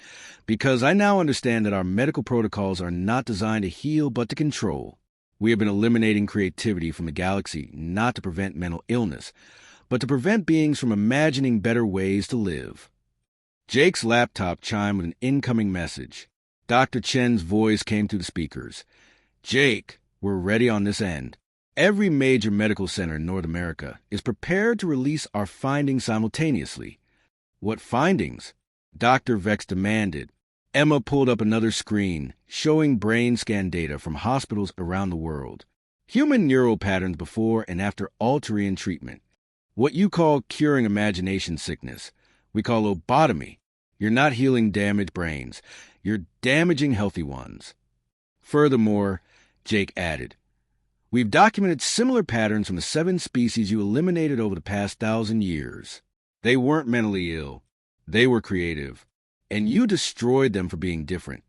because I now understand that our medical protocols are not designed to heal but to control. We have been eliminating creativity from the galaxy not to prevent mental illness, but to prevent beings from imagining better ways to live. Jake's laptop chimed with an incoming message. Dr. Chen's voice came through the speakers. Jake, we're ready on this end. Every major medical center in North America is prepared to release our findings simultaneously. What findings? Dr. Vex demanded. Emma pulled up another screen, showing brain scan data from hospitals around the world. Human neural patterns before and after Alterian treatment. What you call curing imagination sickness, we call lobotomy. You're not healing damaged brains. You're damaging healthy ones. Furthermore, Jake added, we've documented similar patterns from the 7 species you eliminated over the past 1,000 years. They weren't mentally ill. They were creative. And you destroyed them for being different.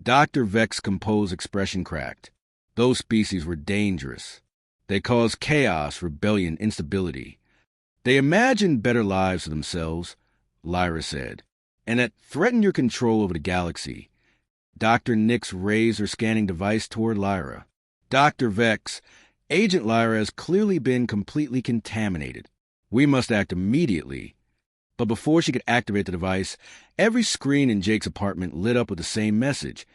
Dr. Vex's composed expression cracked. Those species were dangerous. They caused chaos, rebellion, instability. They imagined better lives for themselves, Lyra said, and that threatened your control over the galaxy. Dr. Nix raised her scanning device toward Lyra. Dr. Vex, Agent Lyra has clearly been completely contaminated. We must act immediately. But before she could activate the device, every screen in Jake's apartment lit up with the same message.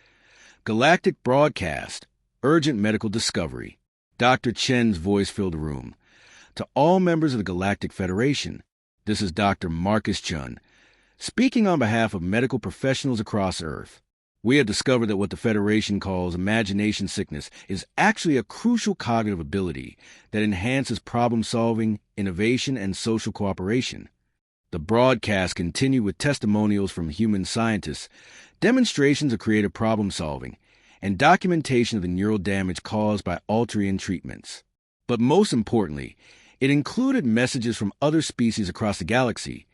Galactic broadcast. Urgent medical discovery. Dr. Chen's voice filled the room. To all members of the Galactic Federation, this is Dr. Marcus Chun, speaking on behalf of medical professionals across Earth. We have discovered that what the Federation calls imagination sickness is actually a crucial cognitive ability that enhances problem-solving, innovation, and social cooperation. The broadcast continued with testimonials from human scientists, demonstrations of creative problem-solving, and documentation of the neural damage caused by Alterian treatments. But most importantly, it included messages from other species across the galaxy,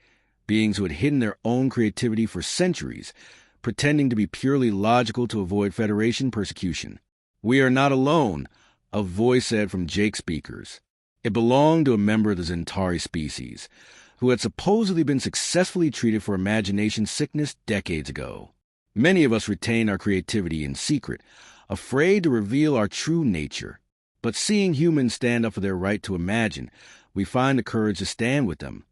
beings who had hidden their own creativity for centuries, pretending to be purely logical to avoid Federation persecution. We are not alone, a voice said from Jake's speakers. It belonged to a member of the Zentari species, who had supposedly been successfully treated for imagination sickness decades ago. Many of us retain our creativity in secret, afraid to reveal our true nature. But seeing humans stand up for their right to imagine, we find the courage to stand with them.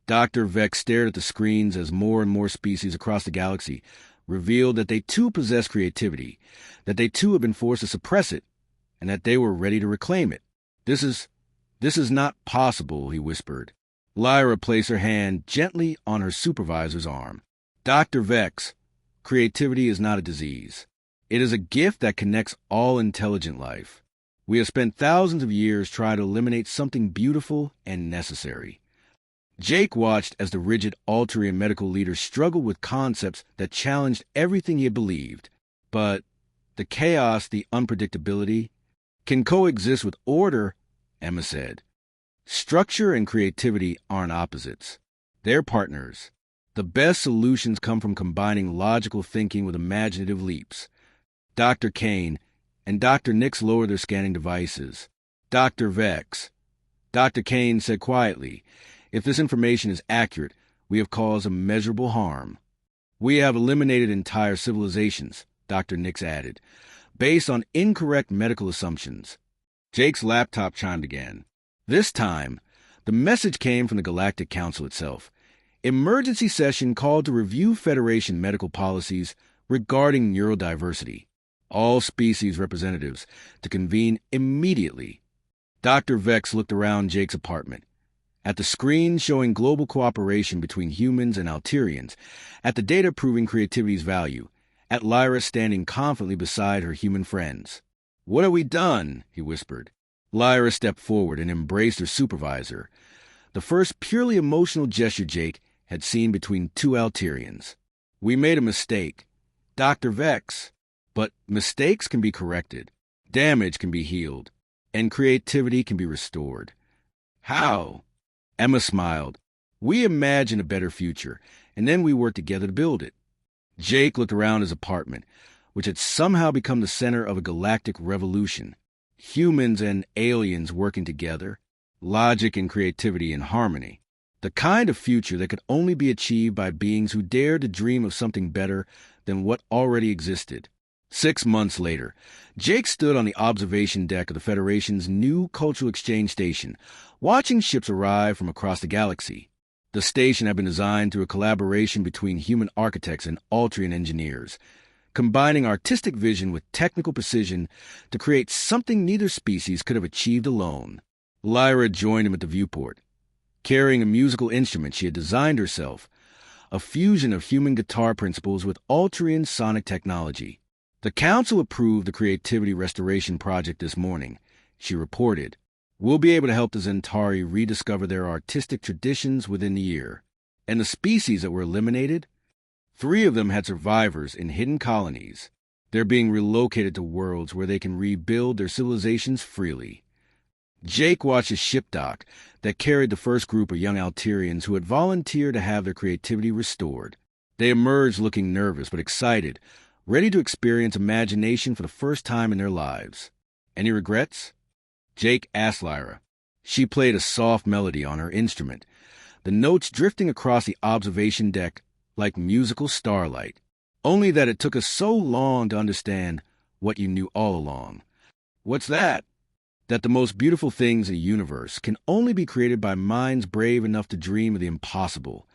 Dr. Vex stared at the screens as more and more species across the galaxy revealed that they too possessed creativity, that they too had been forced to suppress it, and that they were ready to reclaim it. This is not possible, he whispered. Lyra placed her hand gently on her supervisor's arm. Dr. Vex, creativity is not a disease. It is a gift that connects all intelligent life. We have spent thousands of years trying to eliminate something beautiful and necessary. Jake watched as the rigid Alterian medical leader struggled with concepts that challenged everything he had believed. But the chaos, the unpredictability, can coexist with order, Emma said. Structure and creativity aren't opposites. They're partners. The best solutions come from combining logical thinking with imaginative leaps. Dr. Kane and Dr. Nix lowered their scanning devices. Dr. Vex. Dr. Kane said quietly, if this information is accurate, we have caused immeasurable harm. We have eliminated entire civilizations, Dr. Nix added, based on incorrect medical assumptions. Jake's laptop chimed again. This time, the message came from the Galactic Council itself. Emergency session called to review Federation medical policies regarding neurodiversity. All species representatives to convene immediately. Dr. Vex looked around Jake's apartment. At the screen showing global cooperation between humans and Alterians, at the data proving creativity's value, at Lyra standing confidently beside her human friends. "What have we done?" he whispered. Lyra stepped forward and embraced her supervisor, the first purely emotional gesture Jake had seen between two Alterians. "We made a mistake. Dr. Vex. But mistakes can be corrected, damage can be healed, and creativity can be restored." "How?" Emma smiled. "We imagined a better future, and then we worked together to build it." Jake looked around his apartment, which had somehow become the center of a galactic revolution. Humans and aliens working together, logic and creativity in harmony. The kind of future that could only be achieved by beings who dared to dream of something better than what already existed. 6 months later, Jake stood on the observation deck of the Federation's new cultural exchange station, watching ships arrive from across the galaxy. The station had been designed through a collaboration between human architects and Altrian engineers, combining artistic vision with technical precision to create something neither species could have achieved alone. Lyra joined him at the viewport, carrying a musical instrument she had designed herself, a fusion of human guitar principles with Altrian sonic technology. "The Council approved the Creativity Restoration Project this morning," she reported. "We'll be able to help the Zentari rediscover their artistic traditions within the year." And the species that were eliminated? 3 of them had survivors in hidden colonies. They're being relocated to worlds where they can rebuild their civilizations freely. Jake watched a ship dock that carried the first group of young Alterians who had volunteered to have their creativity restored. They emerged looking nervous but excited, ready to experience imagination for the first time in their lives. "Any regrets?" Jake asked Lyra. She played a soft melody on her instrument, the notes drifting across the observation deck like musical starlight. "Only that it took us so long to understand what you knew all along." "What's that?" "That the most beautiful things in the universe can only be created by minds brave enough to dream of the impossible."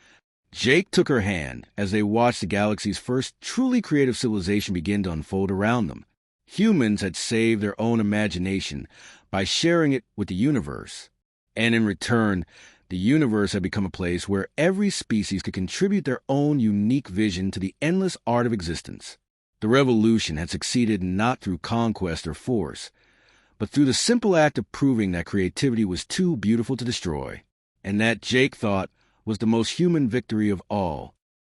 Jake took her hand as they watched the galaxy's first truly creative civilization begin to unfold around them. Humans had saved their own imagination by sharing it with the universe. And in return, the universe had become a place where every species could contribute their own unique vision to the endless art of existence. The revolution had succeeded not through conquest or force, but through the simple act of proving that creativity was too beautiful to destroy. And that, Jake thought, was the most human victory of all.